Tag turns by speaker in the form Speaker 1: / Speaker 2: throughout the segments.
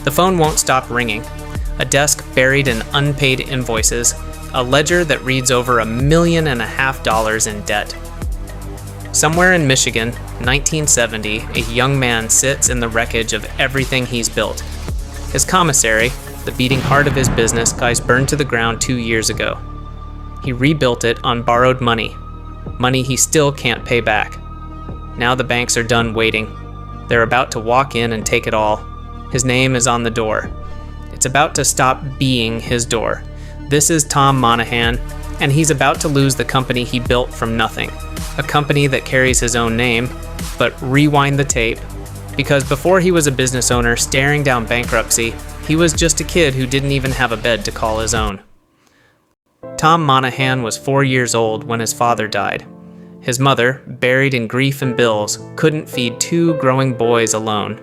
Speaker 1: The phone won't stop ringing. A desk buried in unpaid invoices. A ledger that reads over $1.5 million in debt. Somewhere in Michigan, 1970, a young man sits in the wreckage of everything he's built. His commissary, the beating heart of his business, guys burned to the ground 2 years ago. He rebuilt it on borrowed money he still can't pay back. Now the banks are done waiting. They're about to walk in and take it all. His name is on the door. It's about to stop being his door. This is Tom Monahan, and he's about to lose the company he built from nothing. A company that carries his own name, but rewind the tape, because before he was a business owner staring down bankruptcy, he was just a kid who didn't even have a bed to call his own. Tom Monahan was 4 years old when his father died. His mother, buried in grief and bills, couldn't feed 2 growing boys alone.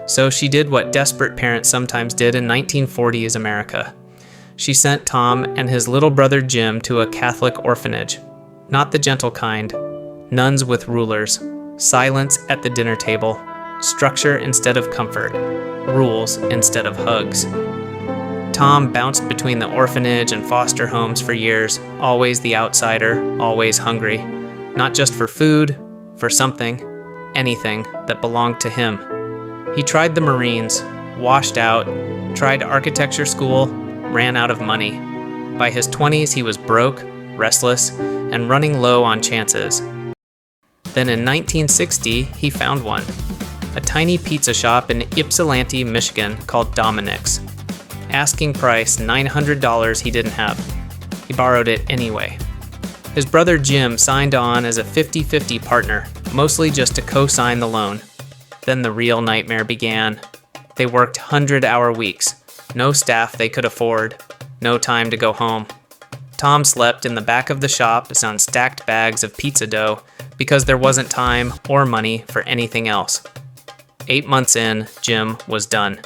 Speaker 1: So she did what desperate parents sometimes did in 1940s America. She sent Tom and his little brother Jim to a Catholic orphanage. Not the gentle kind. Nuns with rulers. Silence at the dinner table. Structure instead of comfort. Rules instead of hugs. Tom bounced between the orphanage and foster homes for years, always the outsider, always hungry. Not just for food, for something, anything that belonged to him. He tried the Marines, washed out, tried architecture school, ran out of money. By his 20s, he was broke, restless, and running low on chances. Then in 1960, he found one. A tiny pizza shop in Ypsilanti, Michigan called Domino's. Asking price $900 he didn't have. He borrowed it anyway. His brother Jim signed on as a 50-50 partner, mostly just to co-sign the loan. Then the real nightmare began. They worked 100-hour weeks. No staff they could afford. No time to go home. Tom slept in the back of the shop on stacked bags of pizza dough because there wasn't time or money for anything else. 8 months in, Jim was done.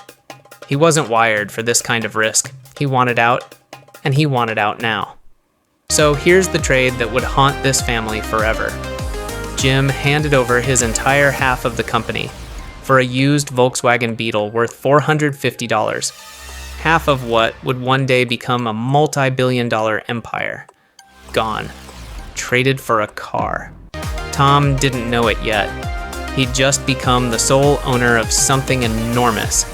Speaker 1: He wasn't wired for this kind of risk. He wanted out, and he wanted out now. So here's the trade that would haunt this family forever. Jim handed over his entire half of the company for a used Volkswagen Beetle worth $450, half of what would one day become a multi-billion-dollar empire. Gone. Traded for a car. Tom didn't know it yet. He'd just become the sole owner of something enormous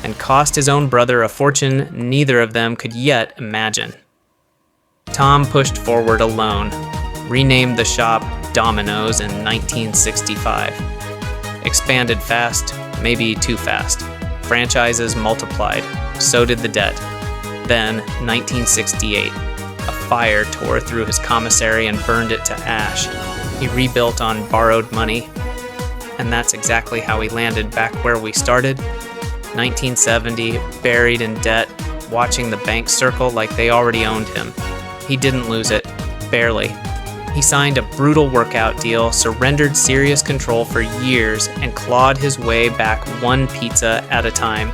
Speaker 1: and cost his own brother a fortune neither of them could yet imagine. Tom pushed forward alone, renamed the shop Domino's in 1965. Expanded fast, maybe too fast. Franchises multiplied, so did the debt. Then, 1968, a fire tore through his commissary and burned it to ash. He rebuilt on borrowed money, and that's exactly how he landed back where we started. 1970, buried in debt, watching the bank circle like they already owned him. He didn't lose it, barely. He signed a brutal workout deal, surrendered serious control for years, and clawed his way back one pizza at a time.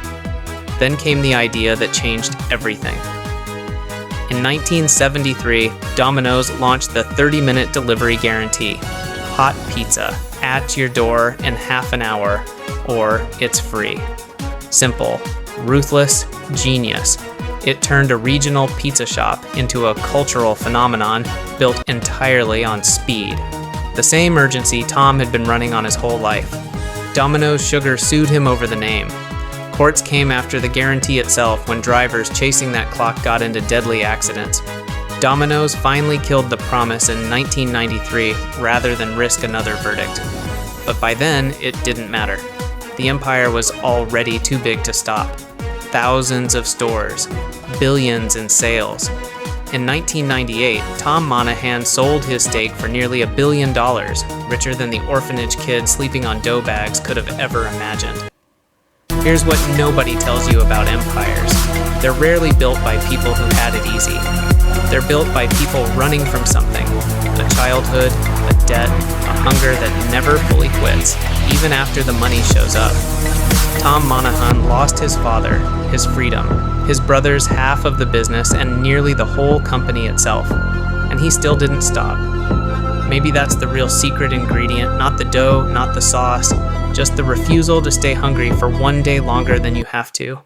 Speaker 1: Then came the idea that changed everything. In 1973, Domino's launched the 30-minute delivery guarantee. Hot pizza, at your door in half an hour, or it's free. Simple, ruthless, genius. It turned a regional pizza shop into a cultural phenomenon built entirely on speed. The same urgency Tom had been running on his whole life. Domino's Sugar sued him over the name. Courts came after the guarantee itself when drivers chasing that clock got into deadly accidents. Domino's finally killed the promise in 1993 rather than risk another verdict. But by then, it didn't matter. The empire was already too big to stop. Thousands of stores, billions in sales. In 1998, Tom Monahan sold his stake for nearly $1 billion, richer than the orphanage kid sleeping on dough bags could have ever imagined. Here's what nobody tells you about empires. They're rarely built by people who had it easy. They're built by people running from something, a childhood, a debt, a hunger that never fully quits, even after the money shows up. Tom Monahan lost his father, his freedom, his brother's half of the business, and nearly the whole company itself. And he still didn't stop. Maybe that's the real secret ingredient, not the dough, not the sauce, just the refusal to stay hungry for one day longer than you have to.